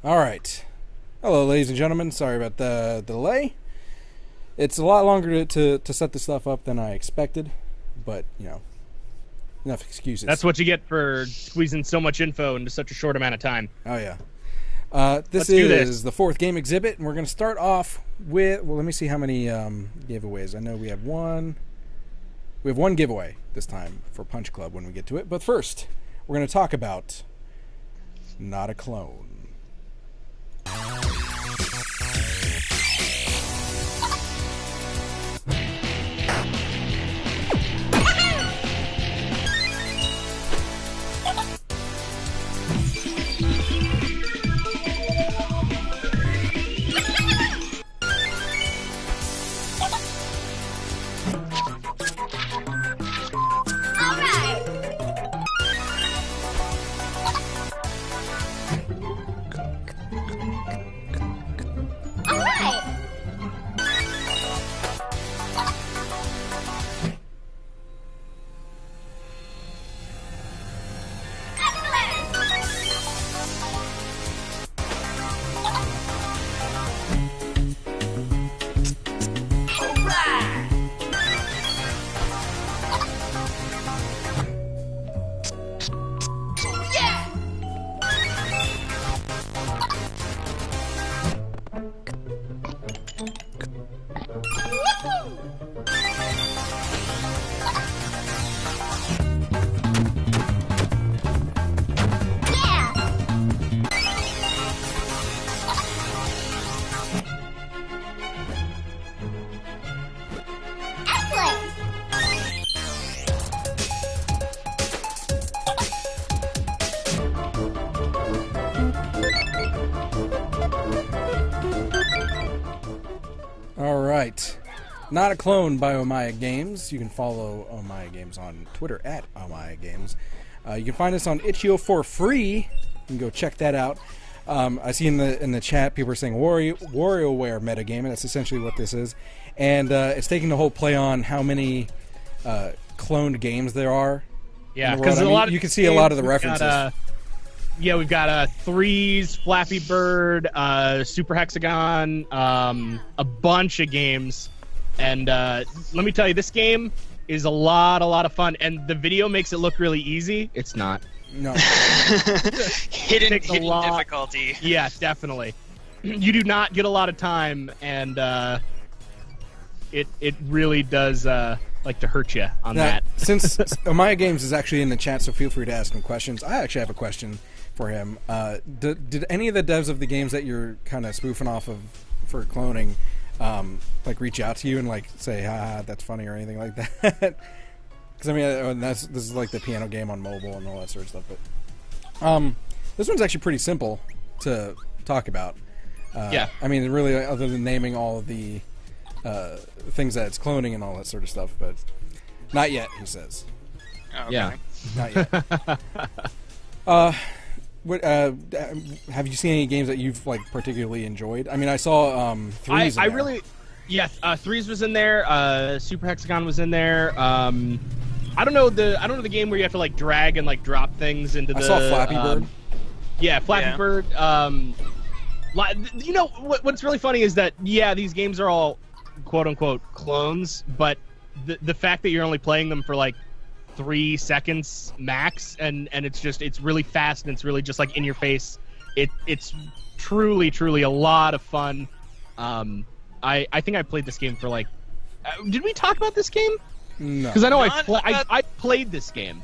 All right. Hello, ladies and gentlemen. Sorry about the delay. It's a lot longer to set this stuff up than I expected, but, you know, enough excuses. That's what you get for squeezing so much info into such a short amount of time. Oh, yeah. This is the fourth game exhibit, and we're going to start off with... Well, let me see how many giveaways. I know we have one... We have one giveaway this time for Punch Club when we get to it. But first, we're going to talk about Not a Clone. Not a Clone by Omaya Games. You can follow Omaya Games on Twitter at Omaya Games. You can find us on Itch.io for free. You can go check that out. I see in the chat people are saying WarioWare metagame, and that's essentially what this is. And it's taking the whole play on how many cloned games there are. Yeah, because you can see a lot of the references. We've got Threes, Flappy Bird, Super Hexagon, a bunch of games. And let me tell you, this game is a lot of fun, and the video makes it look really easy. It's not. No. hidden difficulty. Yeah, definitely. You do not get a lot of time, and it really does like to hurt you on that. Since Omaya Games is actually in the chat, so feel free to ask him questions. I actually have a question for him. Did any of the devs of the games that you're kind of spoofing off of for cloning like reach out to you and like say, "Ha, that's funny" or anything like that? Because I mean, this is like the piano game on mobile and all that sort of stuff. But this one's actually pretty simple to talk about. Yeah. I mean, really, other than naming all of the things that it's cloning and all that sort of stuff, but not yet, he says. Oh, okay. Yeah. Not yet. Have you seen any games that you've like particularly enjoyed? I mean, I saw Threes. Threes was in there. Super Hexagon was in there. I don't know the game where you have to like drag and like drop things into the. I saw Flappy Bird. Yeah, Flappy Bird. You know what's really funny is that these games are all quote unquote clones, but the fact that you're only playing them for like 3 seconds max, and it's really fast and it's really just like in your face. It's truly a lot of fun. I think I played this game for like. Did we talk about this game? No. Because I know I played this game.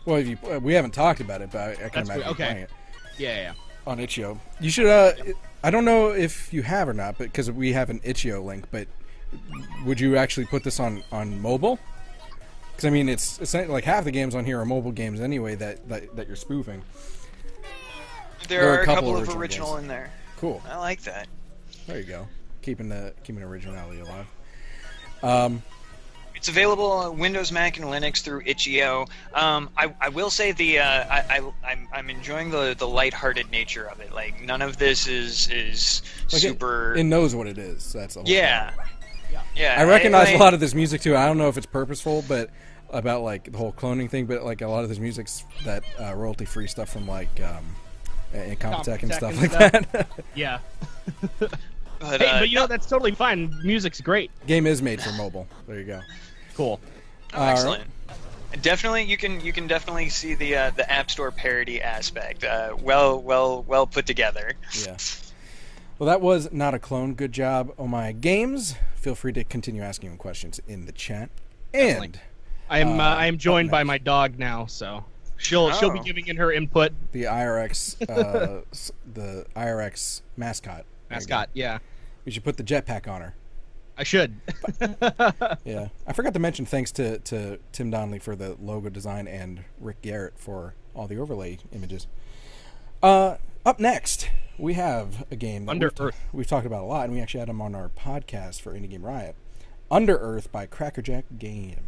Well, we haven't talked about it, but I can imagine playing it. Yeah. On Itch.io, you should. I don't know if you have or not, but because we have an Itch.io link, but would you actually put this on mobile? Because I mean, it's like half the games on here are mobile games anyway that you're spoofing. There are a couple of original in there. Cool. I like that. There you go. Keeping originality alive. It's available on Windows, Mac, and Linux through Itch.io. I will say I'm enjoying the lighthearted nature of it. Like none of this is like super. It knows what it is. That's the whole yeah. thing. Yeah. I recognize a lot of this music too. I don't know if it's purposeful, but about like the whole cloning thing. But like a lot of this music's that royalty-free stuff from like and Computech and stuff and like that. Yeah. But, Hey, but that's totally fine. Music's great. Game is made for mobile. There you go. Cool. Oh, excellent. Definitely, you can definitely see the App Store parody aspect. Well put together. Yeah. Well, that was not a clone. Good job, Oh My Games. Feel free to continue asking him questions in the chat. And I am joined by my dog now, so she'll be giving in her input. the IRX the IRX mascot. Yeah. We should put the jetpack on her. I should. Yeah, I forgot to mention thanks to Tim Donnelly for the logo design and Rick Garrett for all the overlay images. Up next, we have a game that UnderEarth. we've talked about a lot, and we actually had them on our podcast for Indie Game Riot. UnderEarth by Crackerjack Games.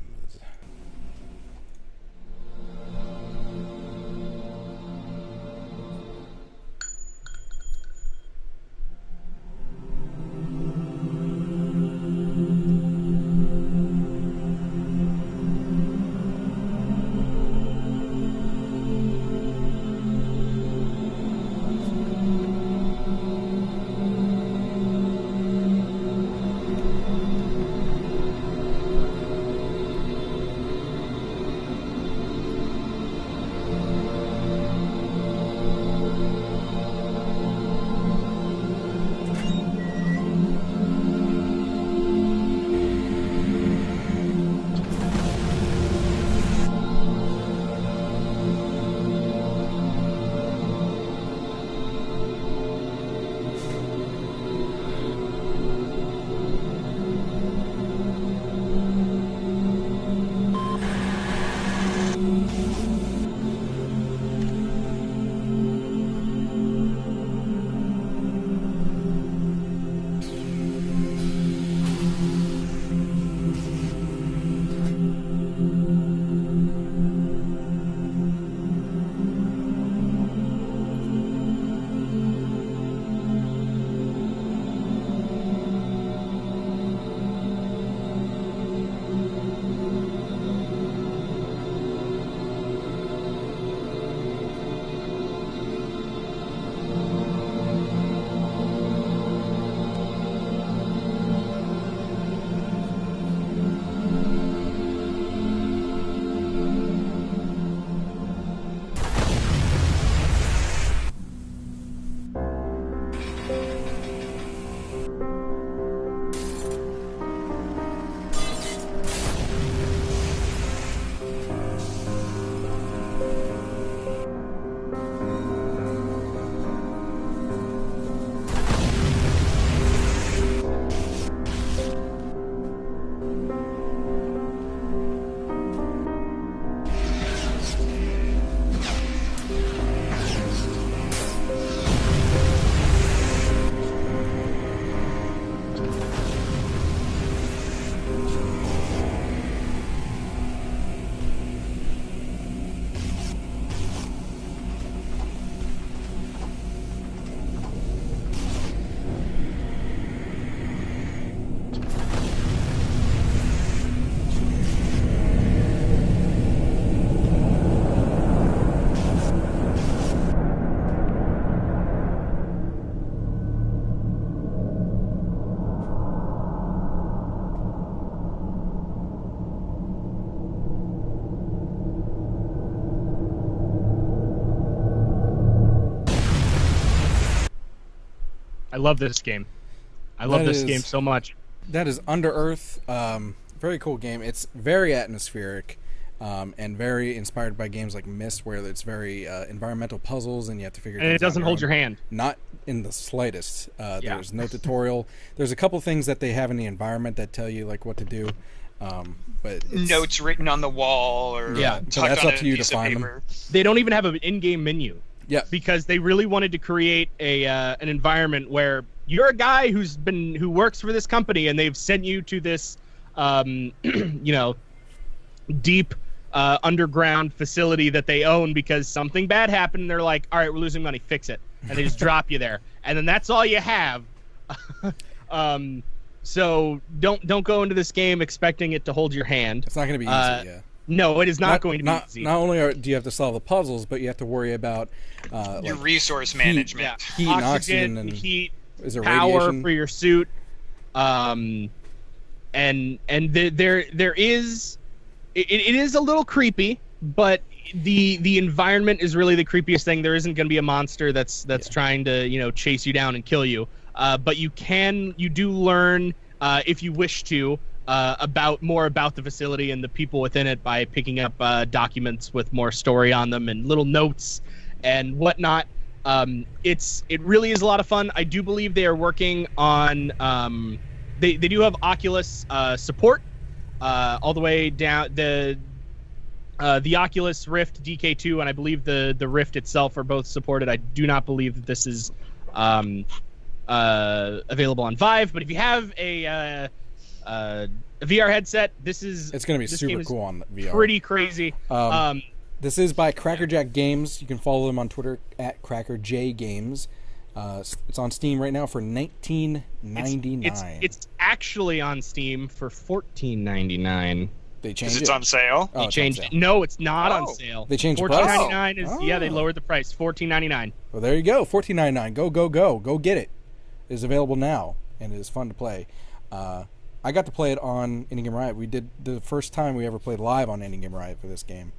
I love this game. I love this game so much. That is UnderEarth. Very cool game. It's very atmospheric and very inspired by games like Myst, where it's very environmental puzzles and you have to figure. And it doesn't hold your hand. Not in the slightest. There's no tutorial. There's a couple things that they have in the environment that tell you like what to do. But notes written on the wall, or so that's up to you to find them. They don't even have an in-game menu. Yeah, because they really wanted to create an environment where you're a guy who works for this company, and they've sent you to this, deep underground facility that they own because something bad happened. And they're like, all right, we're losing money, fix it, and they just drop you there, and then that's all you have. So don't go into this game expecting it to hold your hand. It's not going to be easy. No, it is not going to be easy. Not only do you have to solve the puzzles, but you have to worry about your resource management, heat and oxygen, and heat, is there power radiation? for your suit, and there is it is a little creepy, but the environment is really the creepiest thing. There isn't going to be a monster that's trying to chase you down and kill you, but you do learn if you wish to. More about the facility and the people within it by picking up documents with more story on them and little notes and whatnot. It really is a lot of fun. I do believe they are working on they do have Oculus support all the way down the Oculus Rift DK2 and I believe the Rift itself are both supported. I do not believe that this is available on Vive, but if you have a VR headset, it's going to be super cool on VR. Pretty crazy. This is by Crackerjack Games. You can follow them on Twitter at CrackerJGames. It's on Steam right now for $19.99. It's actually on Steam for $14.99. They changed it. It's on sale. They changed it. No, it's not on sale. They changed the price. $14.99 is they lowered the price. $14.99. Well, there you go. $14.99. Go get it. It is available now, and it is fun to play. I got to play it on Indie Game Riot. We did the first time we ever played live on Indie Game Riot for this game.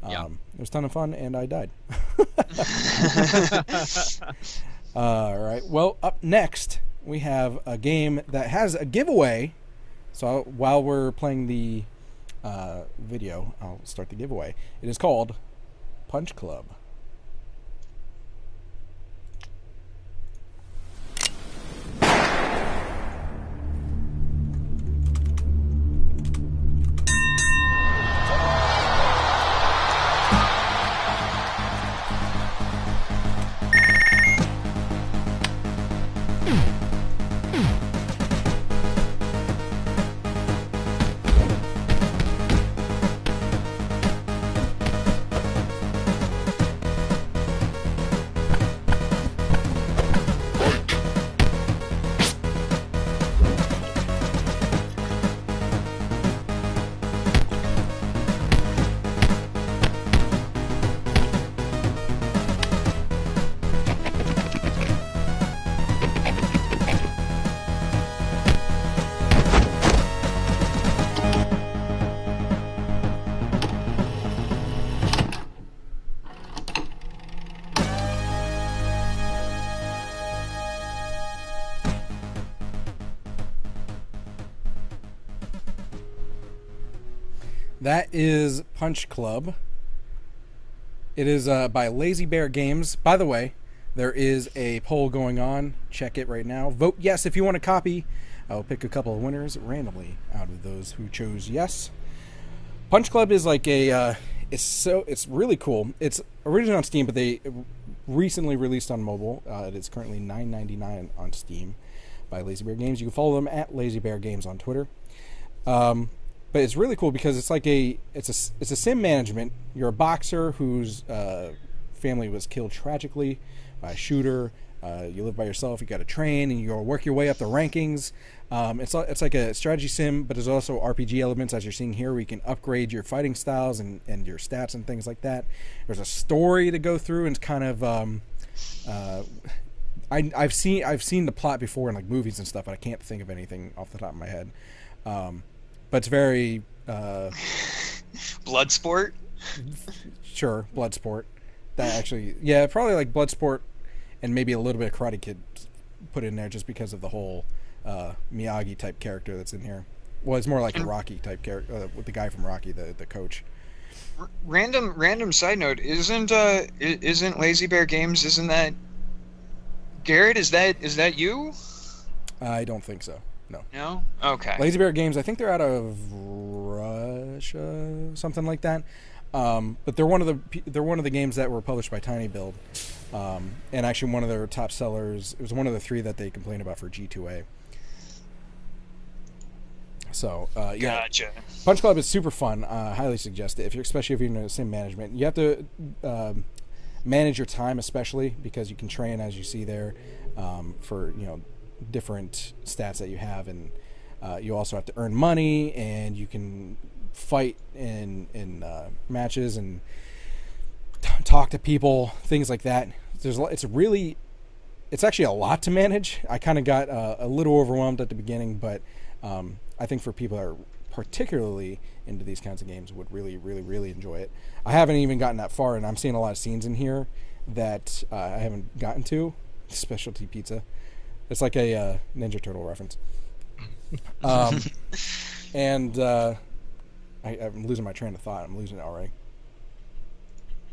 It was a ton of fun, and I died. All right. Well, up next, we have a game that has a giveaway. So while we're playing the video, I'll start the giveaway. It is called Punch Club. That is Punch Club. It is by Lazy Bear Games. By the way, there is a poll going on. Check it right now. Vote yes if you want a copy. I'll pick a couple of winners randomly out of those who chose yes. Punch Club is like it's really cool. It's originally on Steam, but they recently released on mobile. It is currently $9.99 on Steam by Lazy Bear Games. You can follow them at Lazy Bear Games on Twitter. But it's really cool because it's like it's a sim management. You're a boxer whose family was killed tragically by a shooter. You live by yourself. You got to train, and you work your way up the rankings. It's like a strategy sim, but there's also RPG elements, as you're seeing here, where you can upgrade your fighting styles and your stats and things like that. There's a story to go through, and it's kind of I've seen the plot before in like movies and stuff, but I can't think of anything off the top of my head. But it's very Bloodsport. Sure, Bloodsport. That actually, probably like Bloodsport, and maybe a little bit of Karate Kid put in there just because of the whole Miyagi type character that's in here. Well, it's more like a Rocky type character with the guy from Rocky, the coach. Random side note: isn't Lazy Bear Games? Isn't that Garrett? Is that you? I don't think so. No. No? Okay. Lazy Bear Games, I think they're out of Russia, something like that. But they're one of the games that were published by Tiny Build, and actually one of their top sellers. It was one of the 3 that they complained about for G2A. So Gotcha. Punch Club is super fun. Highly suggest it especially if you're into sim management. You have to manage your time, especially because you can train, as you see there, for different stats that you have, and you also have to earn money, and you can fight in matches and talk to people, things like that. It's actually a lot to manage. I kind of got a little overwhelmed at the beginning, but I think for people that are particularly into these kinds of games would really, really, really enjoy it. I haven't even gotten that far, and I'm seeing a lot of scenes in here that I haven't gotten to. Specialty pizza. It's like a Ninja Turtle reference. And I'm losing my train of thought. I'm losing it already.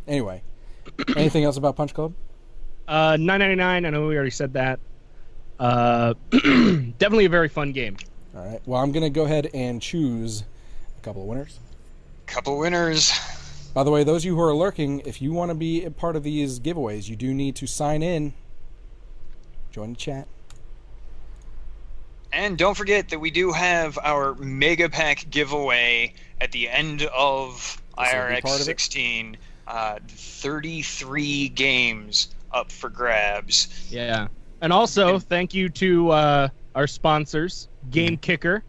Anyway, anything else about Punch Club? $9.99. I know we already said that. Definitely a very fun game. All right. Well, I'm going to go ahead and choose a couple of winners. Couple winners. By the way, those of you who are lurking, if you want to be a part of these giveaways, you do need to sign in. Join the chat. And don't forget that we do have our Mega Pack giveaway at the end of IRX 16. 33 games up for grabs. Yeah. And also, thank you to our sponsors, Game Kicker,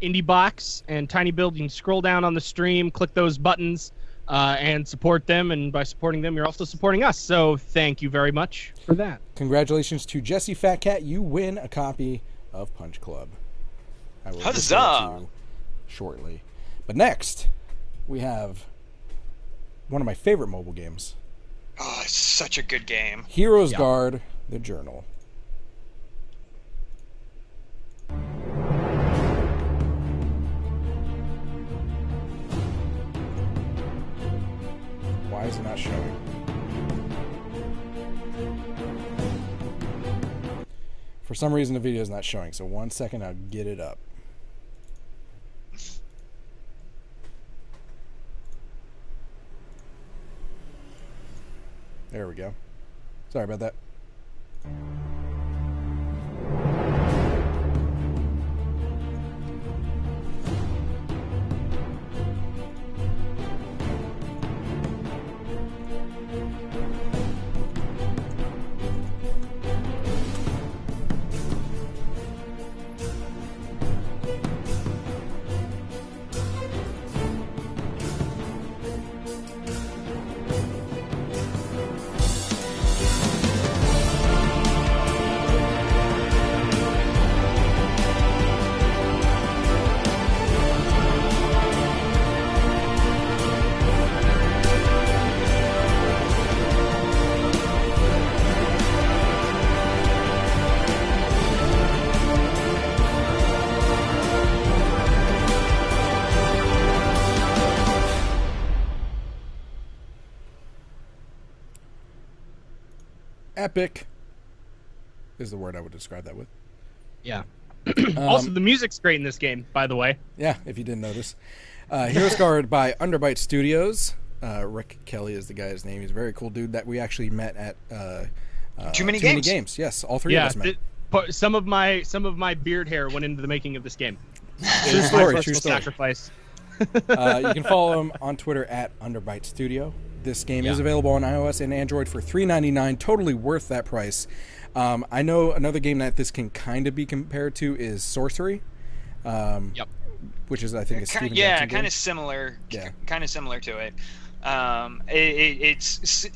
Indie Box, and Tiny Build. You can scroll down on the stream, click those buttons, and support them. And by supporting them, you're also supporting us. So thank you very much for that. Congratulations to Jesse Fat Cat. You win a copy of Punch Club. I will Huzzah! To you shortly. But next, we have one of my favorite mobile games. Oh, it's such a good game. Heroes Guard, the Journal. Why is it not showing? For some reason, the video is not showing, so 1 second, I'll get it up. There we go. Sorry about that. Epic is the word I would describe that with. Yeah. Also, the music's great in this game, by the way. Yeah, if you didn't notice. Heroes Guard by Underbite Studios. Rick Kelly is the guy's name. He's a very cool dude that we actually met at Too Many Games. Yes, all three of us met. Some of my beard hair went into the making of this game. True story. Sacrifice. You can follow him on Twitter at Underbite Studio. This game is available on iOS and Android for $3.99. Totally worth that price. I know another game that this can kind of be compared to is Sorcery. Which is, I think, a Steven Jackson game. Kind of similar. Yeah. Kind of similar to it. It's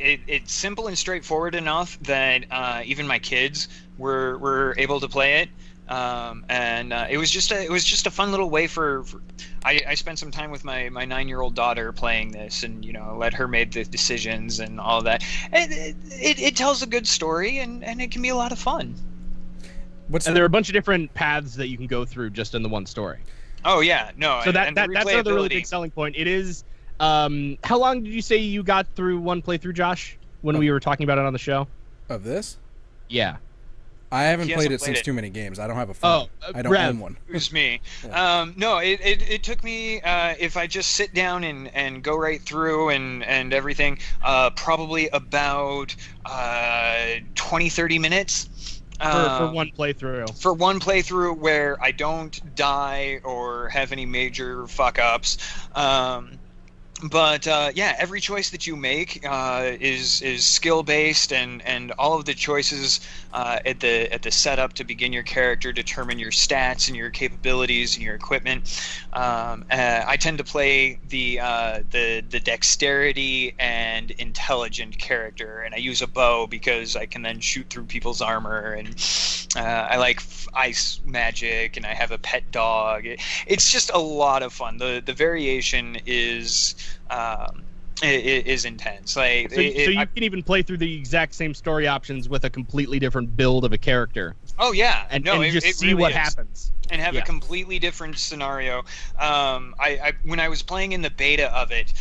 simple and straightforward enough that even my kids were able to play it. And it was just a fun little way for I spent some time with my 9-year-old daughter playing this, and let her make the decisions and all that. It tells a good story, and it can be a lot of fun. There are a bunch of different paths that you can go through just in the one story. Oh yeah, no. So that's another really big selling point. It is. How long did you say you got through one playthrough, Josh? When we were talking about it on the show. Of this? Yeah. I haven't played it since Too Many Games. I don't have a phone. I don't own one. It was me. Yeah. No, it took me, if I just sit down and go right through and everything, probably about 20-30 minutes. For one playthrough. For one playthrough where I don't die or have any major fuck-ups. But yeah, every choice that you make is skill based, and all of the choices at the setup to begin your character determine your stats and your capabilities and your equipment. I tend to play the dexterity and intelligent character, and I use a bow because I can then shoot through people's armor, and I like ice magic, and I have a pet dog. It's just a lot of fun. The variation is intense. Like, so you can even play through the exact same story options with a completely different build of a character. Oh yeah, and no, just it see really what is. happens and have a completely different scenario. I when I was playing in the beta of it,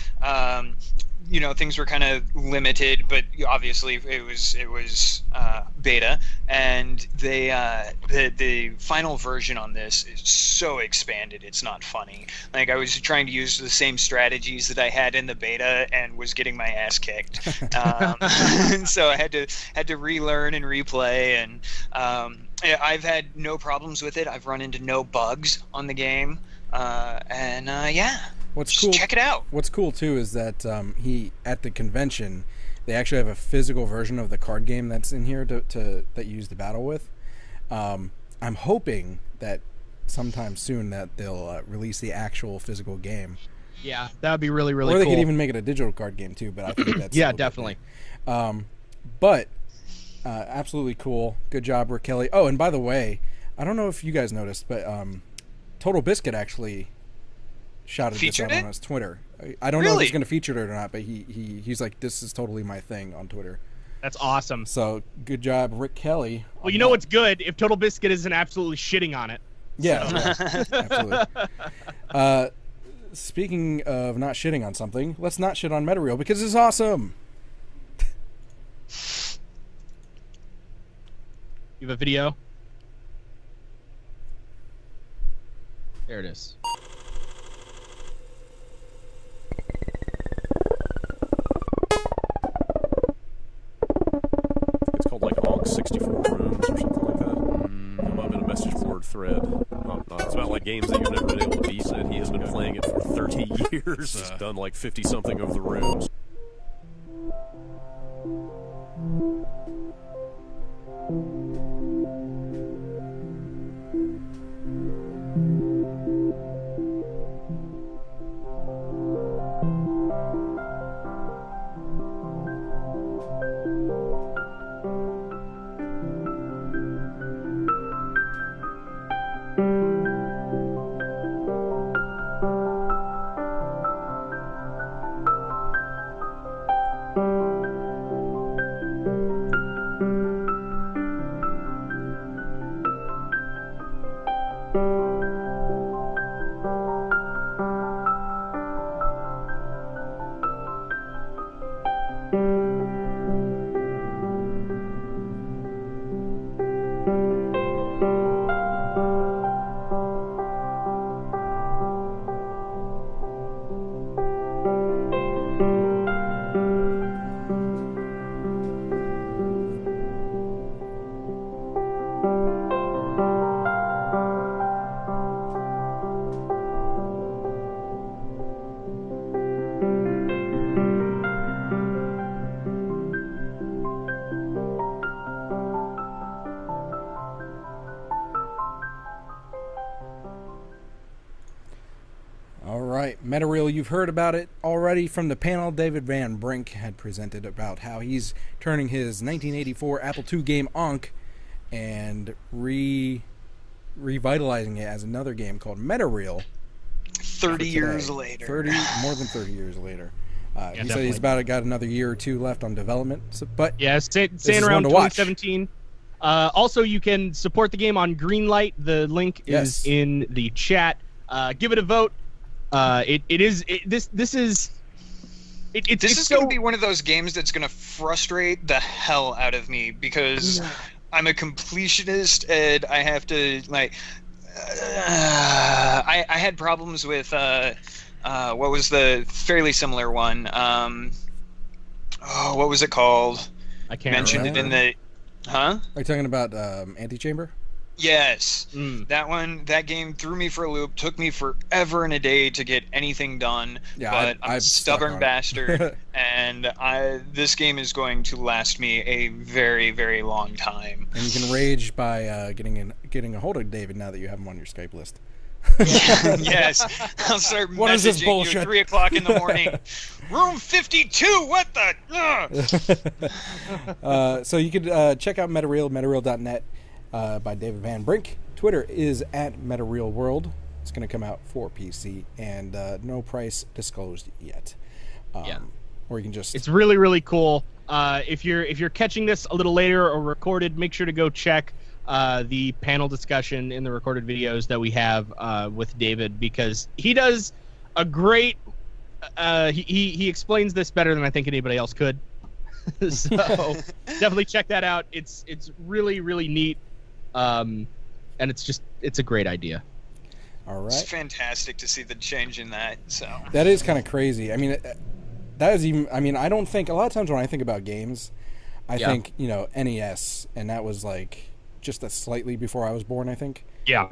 you know, things were kind of limited, but obviously it was beta, and the final version on this is so expanded, it's not funny. Like, I was trying to use the same strategies that I had in the beta and was getting my ass kicked. And so I had to relearn and replay, and I've had no problems with it. I've run into no bugs on the game, and yeah. What's cool? Check it out. What's cool too is that he at the convention, they actually have a physical version of the card game that's in here that you use the battle with. I'm hoping that sometime soon that they'll release the actual physical game. Yeah, that would be really cool. Or they could even make it a digital card game too. But I think that's yeah, definitely. But absolutely cool. Good job, Rick Kelly. Oh, and by the way, I don't know if you guys noticed, but Total Biscuit actually shouted this out on his Twitter. I don't know if he's going to feature it or not, but he's like, this is totally my thing on Twitter. That's awesome. So good job, Rick Kelly. Well, you know what's good? If Total Biscuit isn't absolutely shitting on it. Yeah, yeah, absolutely. Speaking of not shitting on something, let's not shit on Metareal because it's awesome. You have a video? There it is. It's called like Hog 64 Rooms or something like that. Above in a message board thread. It's about like games that you've never been able to beat. Said he has been playing it for 30 years. He's done like 50 something of the rooms. Metareal, you've heard about it already from the panel. David Van Brink had presented about how he's turning his 1984 Apple II game Ankh and revitalizing it as another game called Metareal. 30 years later. More than 30 years later. He said he's got another year or two left on development. So, but yeah, staying around 2017. Also, you can support the game on Greenlight. The link is in the chat. Give it a vote. This is going to be one of those games that's going to frustrate the hell out of me because I'm a completionist and I have to like. I had problems with what was the fairly similar one? What was it called? I can't mentioned remember. It in the. Huh? Are you talking about Antichamber? Yes, that game threw me for a loop. Took me forever and a day to get anything done. Yeah, but I'm a stubborn stuck on it. bastard, and this game is going to last me a very, very long time. And you can rage by getting a hold of David now that you have him on your Skype list. Yes, I'll start What is this messaging bullshit? you at 3 o'clock in the morning. Room 52. What the? So you could check out Metareal, metareal.net, by David Van Brink. Twitter is at MetarealWorld. It's going to come out for PC, and no price disclosed yet. Or you can just... It's really, really cool. If you're catching this a little later or recorded, make sure to go check the panel discussion in the recorded videos that we have with David, because he does a great... he explains this better than I think anybody else could. So definitely check that out. It's really, really neat. And it's a great idea. All right. It's fantastic to see the change in that. So that is kind of crazy. I mean, that is even... I mean, I don't think... A lot of times when I think about games, I think, NES, and that was like just a slightly before I was born, I think. Yeah.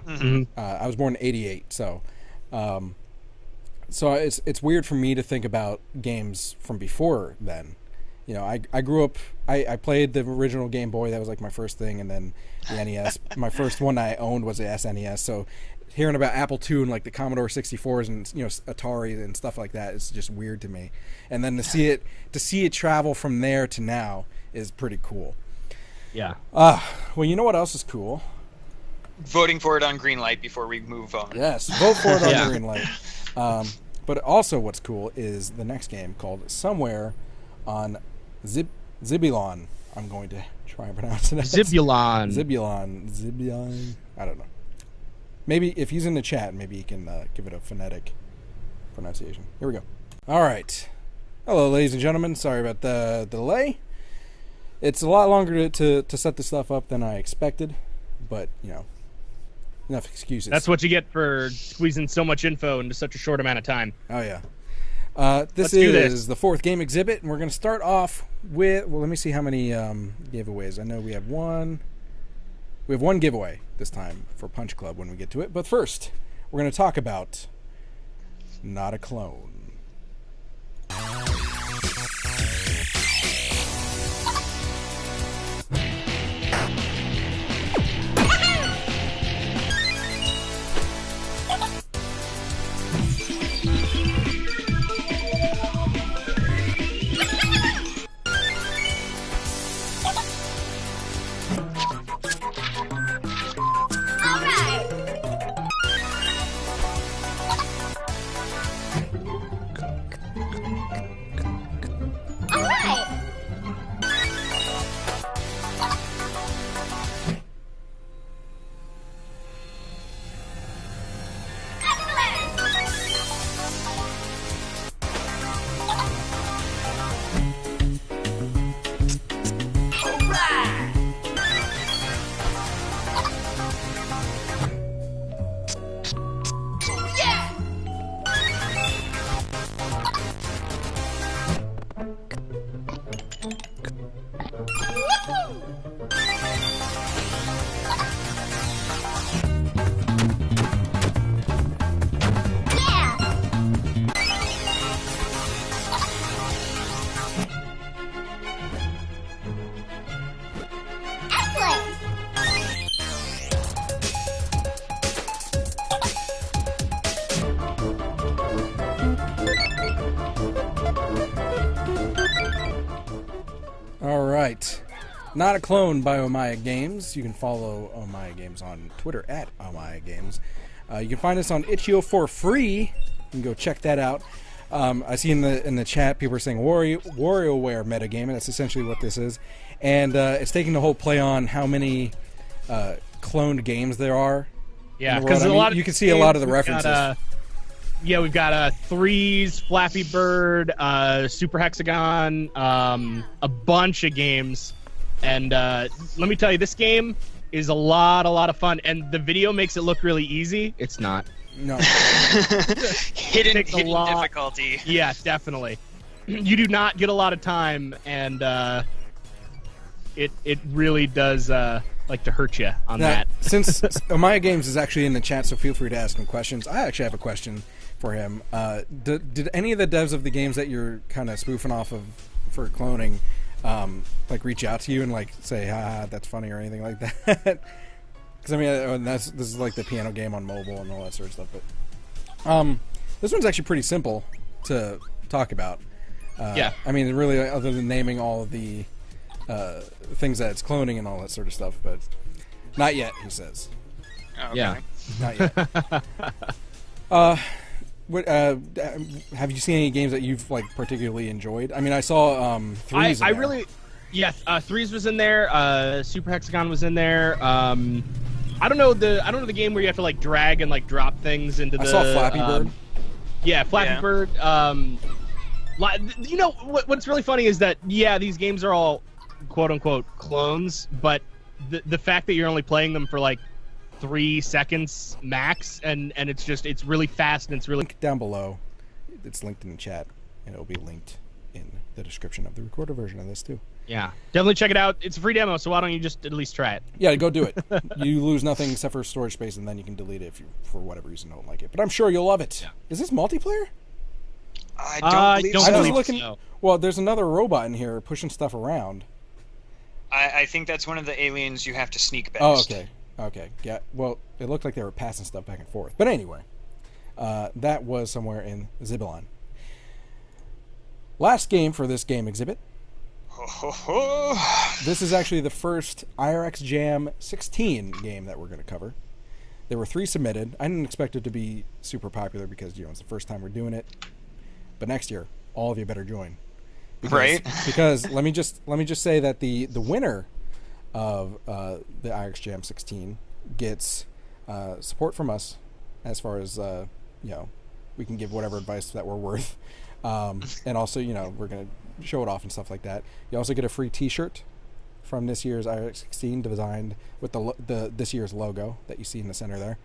I was born in '88, so... So it's weird for me to think about games from before then. I grew up... I played the original Game Boy. That was like my first thing, and then the NES. My first one I owned was the SNES. So hearing about Apple II and like the Commodore 64s and Atari and stuff like that is just weird to me. And then to see it travel from there to now is pretty cool. Yeah. Well, you know what else is cool? voting for it on green light before we move on. Yes, vote for it on green light. But also what's cool is the next game called Somewhere on Zibylon. I'm going to try and pronounce it. Zibylon. Zibylon. I don't know. Maybe if he's in the chat, maybe he can give it a phonetic pronunciation. Here we go. All right. Hello, ladies and gentlemen. Sorry about the delay. It's a lot longer to set this stuff up than I expected, but, you know, enough excuses. That's what you get for squeezing so much info into such a short amount of time. Oh, yeah. This is the fourth game exhibit, and we're going to start off with... Well, let me see how many giveaways. I know we have one. We have one giveaway this time for Punch Club when we get to it. But first, we're going to talk about Not a Clone. Not a Clone by Omaya Games. You can follow Omaya Games on Twitter at Omaya Games. You can find us on Itch.io for free. You can go check that out. I see in the chat people are saying WarioWare metagame, and that's essentially what this is. And it's taking the whole play on how many cloned games there are. Yeah, because you can see a lot of the references. We've got Threes, Flappy Bird, Super Hexagon, a bunch of games. And let me tell you, this game is a lot of fun, and the video makes it look really easy. It's not. No. hidden difficulty. Yeah, definitely. You do not get a lot of time, and it really does like to hurt you on Now, that. Since Amaya Games is actually in the chat, so feel free to ask him questions. I actually have a question for him. Did any of the devs of the games that you're kind of spoofing off of for cloning, like reach out to you and like say, "Ha, that's funny" or anything like that? Because I mean, this is like the piano game on mobile and all that sort of stuff. But this one's actually pretty simple to talk about. Yeah. I mean, really, other than naming all of the things that it's cloning and all that sort of stuff, but not yet, he says. Okay. Yeah. Not yet. Have you seen any games that you've like particularly enjoyed? I mean, I saw Threes. I really, yeah. Threes was in there. Super Hexagon was in there. I don't know the game where you have to like drag and like drop things into the. I saw Flappy Bird. Yeah, Flappy Yeah. Bird. You know what's really funny is that these games are all quote unquote clones, but the fact that you're only playing them for like 3 seconds max, and it's really fast and it's really Link down below. It's linked in the chat, and it'll be linked in the description of the recorded version of this too. yeah. Definitely check it out. It's a free demo, so why don't you just at least try it? Yeah, go do it. You lose nothing except for storage space, and then you can delete it if you, for whatever reason, don't like it. But I'm sure you'll love it. Yeah. Is this multiplayer? I I don't believe don't so. I was believe looking. so. Well, there's another robot in here pushing stuff around. I think that's one of the aliens you have to sneak past. Oh, okay. Okay. Yeah. Well, it looked like they were passing stuff back and forth. But anyway, that was somewhere in Zibylon. Last game for this game exhibit. Ho, ho, ho. This is actually the first IRX Jam 16 game that we're going to cover. There were 3 submitted. I didn't expect it to be super popular because it's the first time we're doing it. But next year, all of you better join. Because, Right. Because let me just say that the winner of the IRX Jam 16 gets support from us as far as we can give whatever advice that we're worth, and also we're gonna show it off and stuff like that. You also get a free T-shirt from this year's IRX 16 designed with the this year's logo that you see in the center there,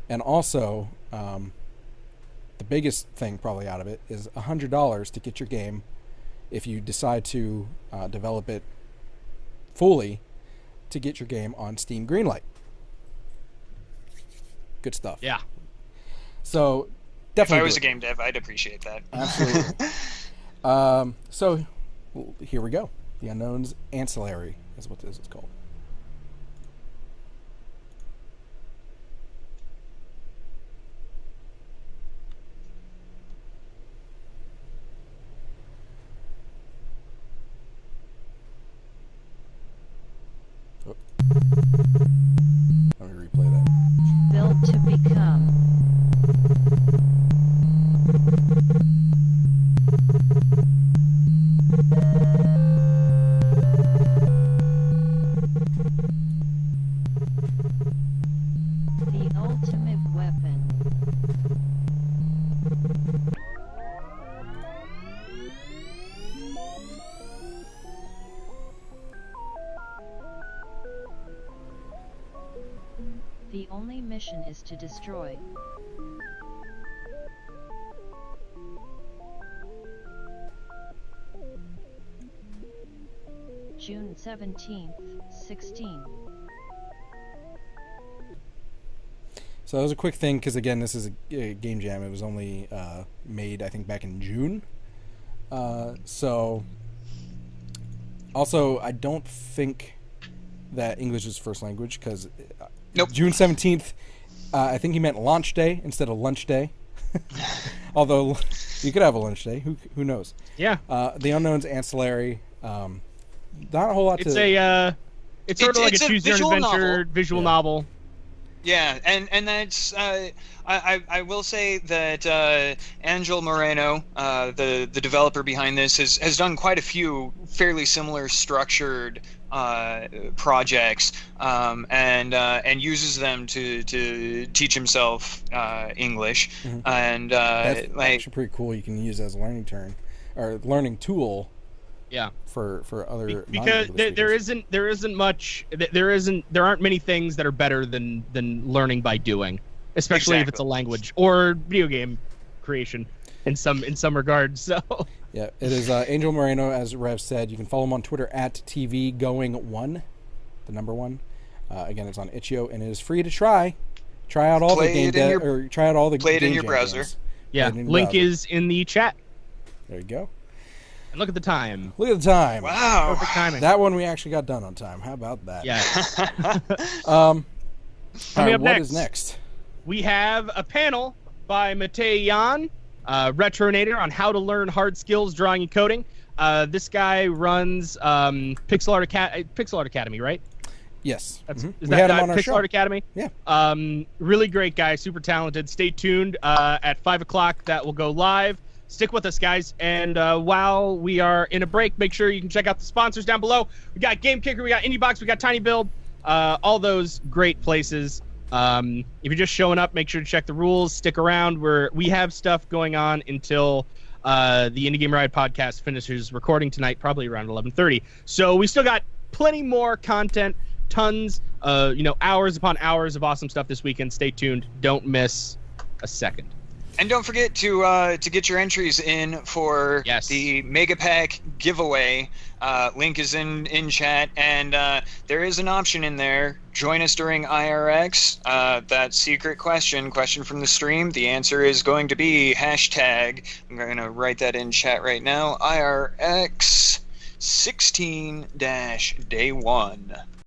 and also the biggest thing probably out of it is $100 to get your game if you decide to develop it fully to get your game on Steam Greenlight. Good stuff. Yeah. So If definitely. I was do a it. game dev, I'd appreciate that. Absolutely. So here we go. The Unknowns Ancillary is what this is called. Oh. Let me replay that. Built to become. The ultimate weapon. The only mission is to destroy. June 17th, 16. So that was a quick thing because again, this is a game jam. It was only made, I think, back in June. So also, I don't think that English is first language because Nope. June 17th. I think he meant launch day instead of lunch day. Although you could have a lunch day. Who knows? Yeah. The Unknowns Ancillary. Not a whole lot It's to. it's sort of like a It's a choose your own visual adventure novel. visual Yeah. novel. Yeah, and that's I will say that Angel Moreno, the developer behind this, has done quite a few fairly similar structured projects, and uses them to teach himself English, and That's like actually pretty cool. You can use it as a learning learning tool Yeah. for other Because non-English speakers. there aren't many things that are better than learning by doing, especially if it's a Exactly. language or video game creation in some regards. So Yeah, it is Angel Moreno, as Rev said. You can follow him on Twitter at TVGoing1, the number 1. Again, it's on itch.io, and it is free to try. Try out all Play the it in game or try out all the play it in game your jam browser. games. Yeah, Play it in your link browser. is in the chat. There you go. And look at the time. Look at the time. Wow. Perfect timing. That one we actually got done on time. How about that? Yeah. All Coming right, up what next. is next? We have a panel by Metareal, Retronator, on how to learn hard skills, drawing and coding. This guy runs Pixel Art Academy, right? Yes. That's, Mhm. Is We that had him on our Pixel show. Art Academy? Yeah. Really great guy, super talented. Stay tuned. At 5 o'clock, that will go live. Stick with us, guys. And while we are in a break, make sure you can check out the sponsors down below. We got Game Kicker, we got IndieBox, we got Tiny Build, all those great places. If you're just showing up, make sure to check the rules. Stick around. We have stuff going on until the Indie Game Riot podcast finishes recording tonight, probably around 11:30. So we still got plenty more content, tons, hours upon hours of awesome stuff this weekend. Stay tuned. Don't miss a second. And don't forget to get your entries in for the Mega Pack giveaway. Link is in chat, and there is an option in there. Join us during IRX. That secret question from the stream. The answer is going to be hashtag. I'm going to write that in chat right now. IRX 16-day1.